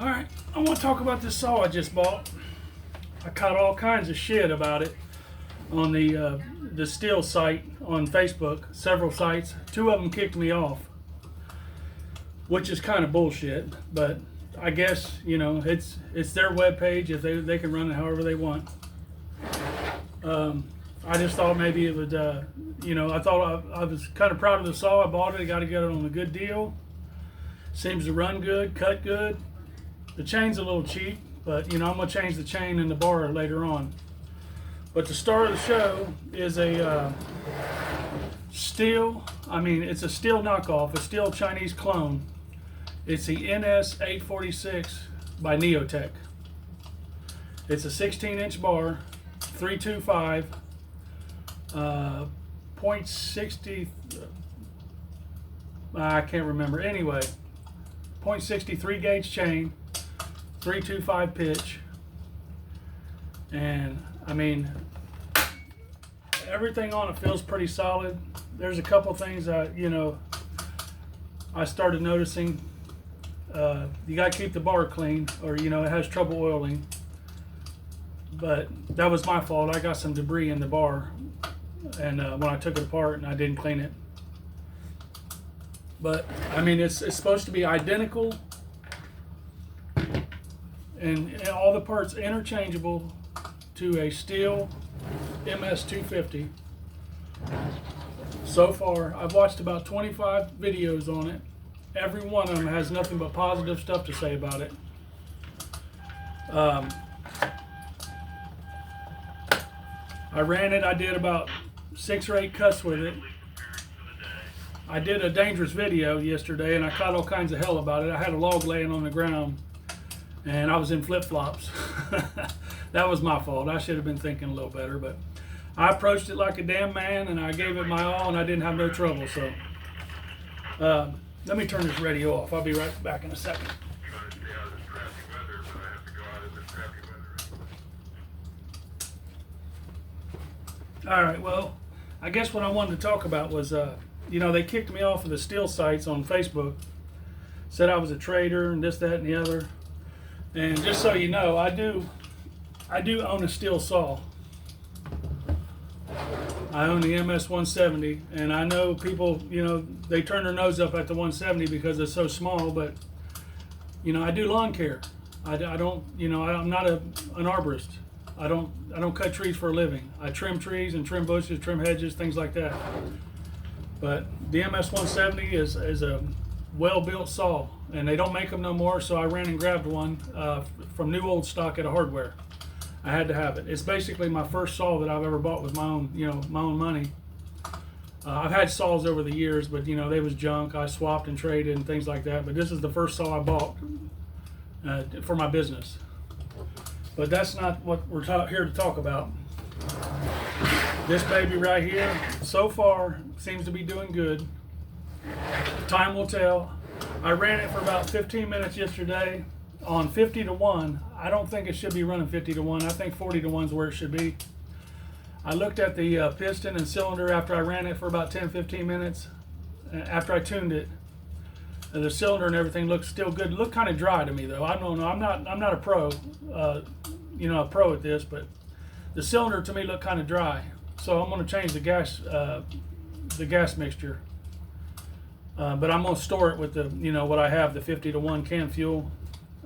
All right, I want to talk about this saw I just bought. I caught all kinds of shit about it on the Stihl site on Facebook. Several sites. Two of them kicked me off, which is kind of bullshit. But I guess it's their webpage. If they can run it however they want. I just thought maybe it would. I thought I was kind of proud of the saw. I bought it. I got to get it on a good deal. Seems to run good, cut good. The chain's a little cheap, but I'm gonna change the chain and the bar later on. But the star of the show is a Stihl. It's a Stihl knockoff, a Stihl Chinese clone. It's the NS846 by Neotec. It's a 16-inch bar, 325, 0.60. I can't remember. Anyway, 0.63 gauge chain, 325 pitch, and everything on it feels pretty solid. There's a couple things I started noticing. You got to keep the bar clean, or it has trouble oiling. But that was my fault. I got some debris in the bar, and when I took it apart, and I didn't clean it. But it's supposed to be identical, and all the parts interchangeable to a Stihl MS250. So far, I've watched about 25 videos on it. Every one of them has nothing but positive stuff to say about it. I ran it. I did about 6 or 8 cuts with it. I did a dangerous video yesterday, and I caught all kinds of hell about it. I had a log laying on the ground, and I was in flip-flops. That was my fault. I should have been thinking a little better, but I approached it like a damn man, and I gave it my all, and I didn't have no trouble. So let me turn this radio off. I'll be right back in a second. All right, well, I guess what I wanted to talk about was, they kicked me off of the Stihl sites on Facebook, said I was a traitor and this, that, and the other. And just so you know, I do own a Stihl saw. I own the MS-170, and I know people, they turn their nose up at the 170 because it's so small, but, I do lawn care. I don't, I'm not an arborist. I don't cut trees for a living. I trim trees and trim bushes, trim hedges, things like that. But the MS-170 is a well-built saw, and they don't make them no more, so I ran and grabbed one from new old stock at a hardware. I had to have it. It's basically my first saw that I've ever bought with my own money. I've had saws over the years, but they was junk. I swapped and traded and things like that. But this is the first saw I bought for my business. But that's not what we're here to talk about. This baby right here, so far, seems to be doing good. Time will tell. I ran it for about 15 minutes yesterday on 50 to 1. I don't think it should be running 50 to 1. I think 40 to 1 is where it should be. I looked at the piston and cylinder after I ran it for about 10-15 minutes. After I tuned it, the cylinder and everything looks still good. It looked kind of dry to me though. I don't know. I'm not a pro, a pro at this, but the cylinder to me looked kind of dry. So I'm going to change the gas mixture. But I'm going to store it with the what I have, the 50 to 1 can fuel.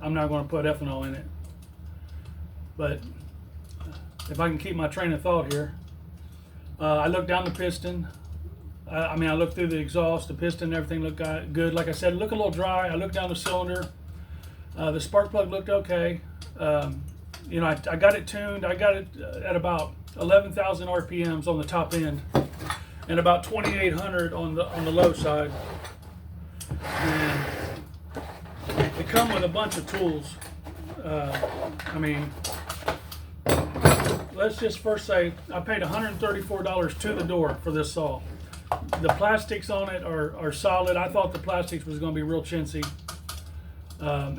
I'm not going to put ethanol in it. But if I can keep my train of thought here, I looked down the piston. I looked through the exhaust, the piston, everything looked good. Like I said, it looked a little dry. I looked down the cylinder. The spark plug looked okay. I got it tuned. I got it at about 11,000 RPMs on the top end, and about 2,800 on the low side. And they come with a bunch of tools. Let's just first say I paid $134 to the door for this saw. The plastics on it are solid. I thought the plastics was going to be real chintzy.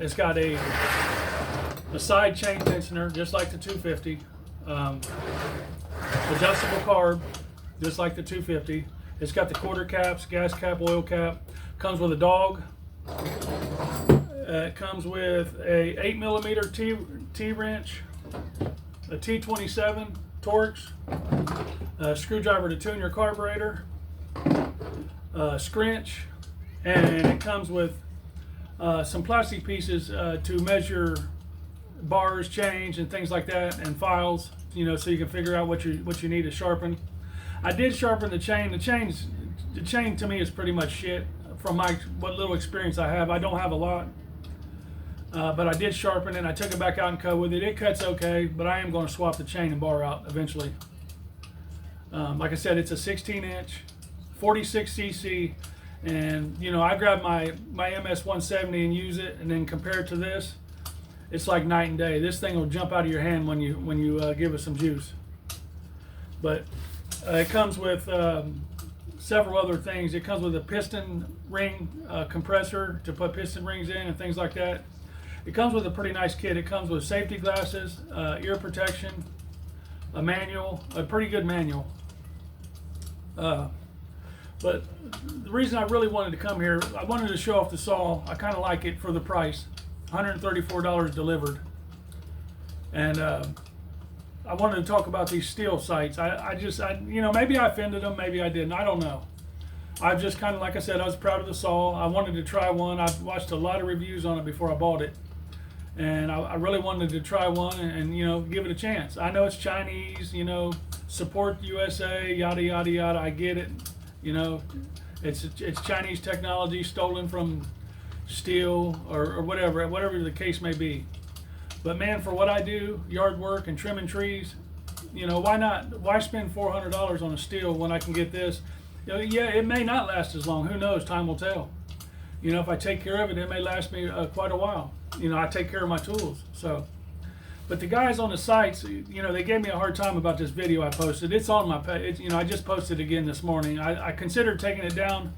It's got a side chain tensioner, just like the 250. Adjustable carb, just like the 250. It's got the quarter caps, gas cap, oil cap. Comes with a dog. It comes with a 8mm T wrench, a T27 Torx, a screwdriver to tune your carburetor, a scrinch, and it comes with some plastic pieces to measure bars, change, and things like that, and files. So you can figure out what you need to sharpen. I did sharpen the chain. The chain to me is pretty much shit from what little experience I have. I don't have a lot, but I did sharpen it. I took it back out and cut with it. It cuts okay, but I am going to swap the chain and bar out eventually. Like I said, it's a 16-inch, 46cc, and I grabbed my MS 170 and use it, and then compare it to this. It's like night and day. This thing will jump out of your hand when you give it some juice. But it comes with several other things. It comes with a piston ring compressor to put piston rings in and things like that. It comes with a pretty nice kit. It comes with safety glasses, ear protection, a manual, a pretty good manual. But the reason I really wanted to come here, I wanted to show off the saw. I kind of like it for the price. $134 delivered, and I wanted to talk about these Stihl sights. Maybe I offended them, maybe I didn't. I don't know. I just kind of, like I said, I was proud of the saw. I wanted to try one. I've watched a lot of reviews on it before I bought it, and I really wanted to try one and give it a chance. I know it's Chinese, support USA, yada yada yada. I get it. It's Chinese technology stolen from Stihl or whatever the case may be. But man, for what I do, yard work and trimming trees, why spend $400 on a Stihl when I can get this? Yeah, it may not last as long. Who knows? Time will tell. If I take care of it, it may last me quite a while. I take care of my tools. So, but the guys on the sites, they gave me a hard time about this video I posted. It's on my page. I just posted it again this morning. I considered taking it down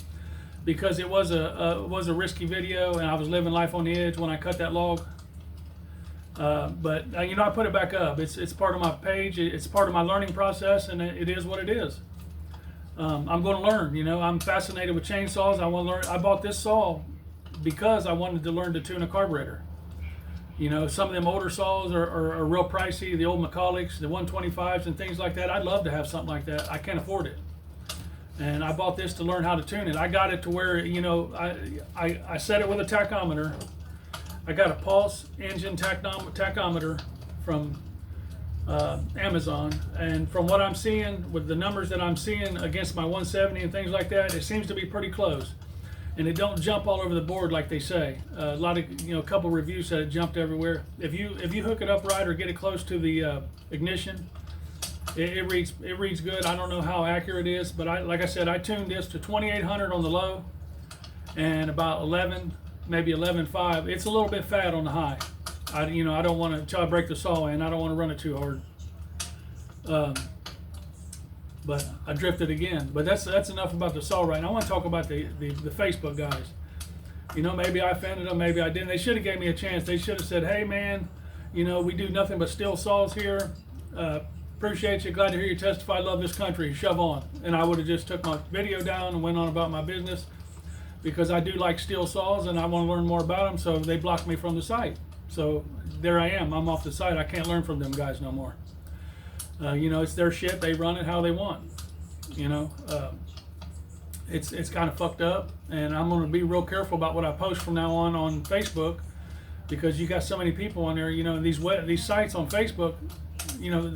because it was a risky video, and I was living life on the edge when I cut that log. But I put it back up. It's part of my page. It's part of my learning process, and it is what it is. I'm going to learn. I'm fascinated with chainsaws. I want to learn. I bought this saw because I wanted to learn to tune a carburetor. Some of them older saws are real pricey. The old Macaulics, the 125s, and things like that. I'd love to have something like that. I can't afford it. And I bought this to learn how to tune it. I got it to where, I set it with a tachometer. I got a pulse engine tachometer from Amazon. And from what I'm seeing, with the numbers that I'm seeing against my 170 and things like that, it seems to be pretty close. And it don't jump all over the board like they say. A lot of, a couple reviews said it jumped everywhere. If you hook it up right or get it close to the ignition, it reads good. I don't know how accurate it is, but like I said, I tuned this to 2800 on the low and about 11, maybe 11.5. It's a little bit fat on the high. I don't want to, until I break the saw in, I don't want to run it too hard. But I drifted again. But that's enough about the saw right now. I want to talk about the Facebook guys. Maybe I offended them, maybe I didn't. They should have gave me a chance. They should have said, hey man, we do nothing but Stihl saws here. Appreciate you, glad to hear you testify, love this country, shove on. And I would have just took my video down and went on about my business, because I do like Stihl saws and I want to learn more about them. So they blocked me from the site. So there I am, I'm off the site. I can't learn from them guys no more. It's their shit, they run it how they want. It's kind of fucked up, and I'm going to be real careful about what I post from now on Facebook, because you got so many people on there, these sites on Facebook.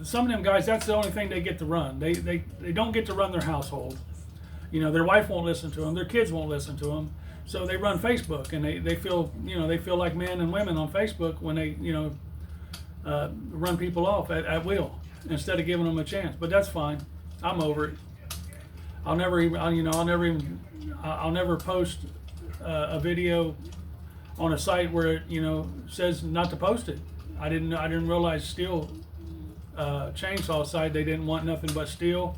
Some of them guys, that's the only thing they get to run. They don't get to run their household. Their wife won't listen to them, their kids won't listen to them, so they run Facebook, and they feel like men and women on Facebook when they run people off at will instead of giving them a chance. But that's fine. I'm over it. I'll never post a video on a site where it says not to post it. I didn't realize Stihl chainsaw site, they didn't want nothing but Stihl.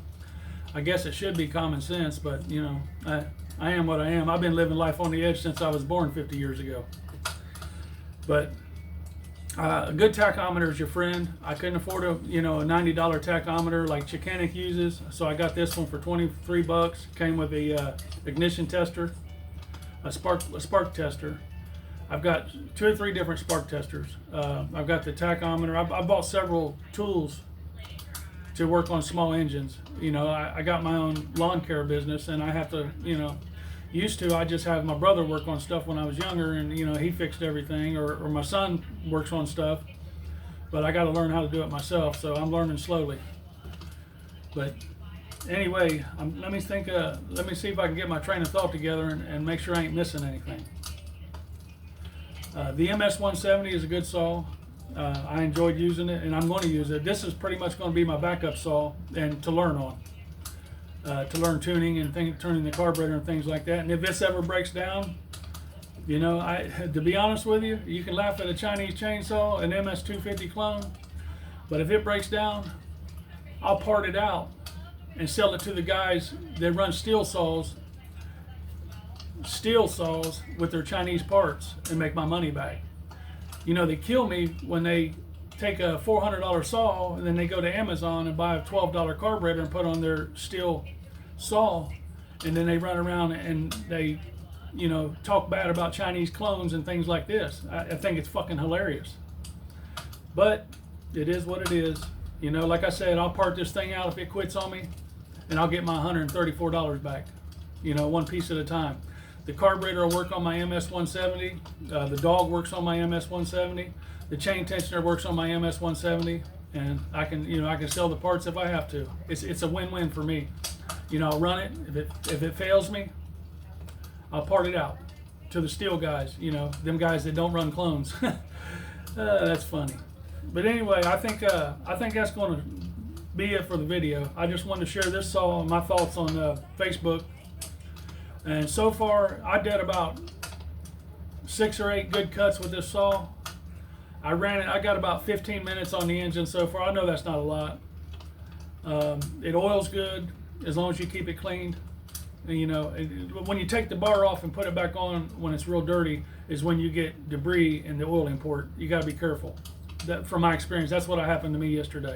I guess it should be common sense, but I am what I am. I've been living life on the edge since I was born 50 years ago. But a good tachometer is your friend. I couldn't afford a $90 tachometer like Chicanic uses, so I got this one for 23 bucks. Came with a ignition tester, a spark tester, I've got 2 or 3 different spark testers. I've got the tachometer. I bought several tools to work on small engines. You know, I got my own lawn care business, and I have to, you know, used to I just have my brother work on stuff when I was younger, and you know, he fixed everything, or my son works on stuff, but I got to learn how to do it myself, so I'm learning slowly. But anyway, let me see if I can get my train of thought together and make sure I ain't missing anything. The MS-170 is a good saw. I enjoyed using it, and I'm going to use it. This is pretty much going to be my backup saw and to learn on. To learn tuning and turning the carburetor and things like that. And if this ever breaks down, you know, to be honest with you, you can laugh at a Chinese chainsaw, an MS-250 clone, but if it breaks down, I'll part it out and sell it to the guys that run steel saws with their Chinese parts and make my money back. You know, they kill me when they take a $400 saw and then they go to Amazon and buy a $12 carburetor and put on their steel saw, and then they run around and they, you know, talk bad about Chinese clones and things like this. I think it's fucking hilarious. But it is what it is. You know, like I said, I'll part this thing out if it quits on me, and I'll get my $134 back, you know, one piece at a time. The carburetor will work on my MS-170. The dog works on my MS-170. The chain tensioner works on my MS-170, and I can sell the parts if I have to. It's a win-win for me. You know, I'll run it. If it fails me, I'll part it out to the steel guys. You know, them guys that don't run clones. That's funny. But anyway, I think that's going to be it for the video. I just wanted to share this saw and my thoughts on Facebook. And so far, I did about 6 or 8 good cuts with this saw. I ran it. I got about 15 minutes on the engine so far. I know that's not a lot. It oils good as long as you keep it cleaned. And, you know, when you take the bar off and put it back on when it's real dirty is when you get debris in the oil import. You got to be careful. That, from my experience, that's what happened to me yesterday.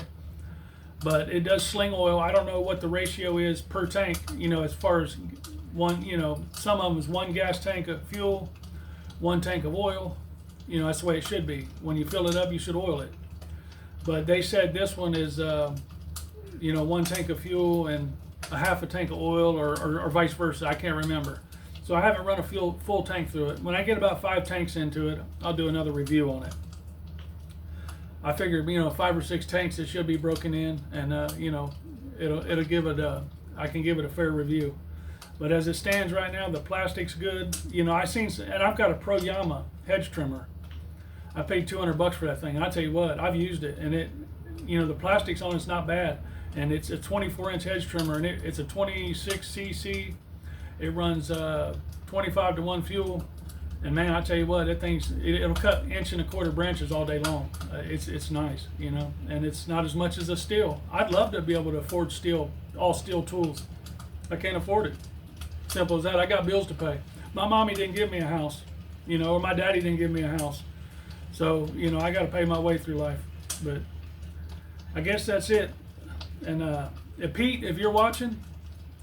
But it does sling oil. I don't know what the ratio is per tank. You know, as far as one, you know, some of them is 1 gas tank of fuel, 1 tank of oil. You know, that's the way it should be. When you fill it up, you should oil it. But they said this one is, you know, 1 tank of fuel and a half a tank of oil, or vice versa. I can't remember. So I haven't run a full tank through it. When I get about 5 tanks into it, I'll do another review on it. I figured, you know, 5 or 6 tanks, it should be broken in, and you know, it'll give it I can give it a fair review. But as it stands right now, the plastic's good. You know, and I've got a Pro Yama hedge trimmer. I paid $200 for that thing. And I tell you what, I've used it, and it, you know, the plastics on it's not bad, and it's a 24-inch hedge trimmer, and it's a 26 cc. It runs 25 to 1 fuel, and man, I tell you what, that it'll cut 1.25 inch branches all day long. It's nice, you know, and it's not as much as a Stihl. I'd love to be able to afford all Stihl tools. I can't afford it. Simple as that. I got bills to pay. My mommy didn't give me a house, you know, or my daddy didn't give me a house. So, you know, I got to pay my way through life. But I guess that's it. And Pete, if you're watching,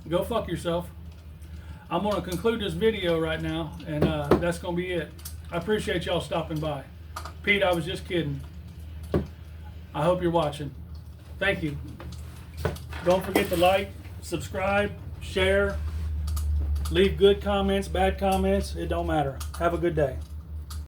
go fuck yourself. I'm going to conclude this video right now, and that's going to be it. I appreciate y'all stopping by. Pete, I was just kidding. I hope you're watching. Thank you. Don't forget to like, subscribe, share. Leave good comments, bad comments, it don't matter. Have a good day.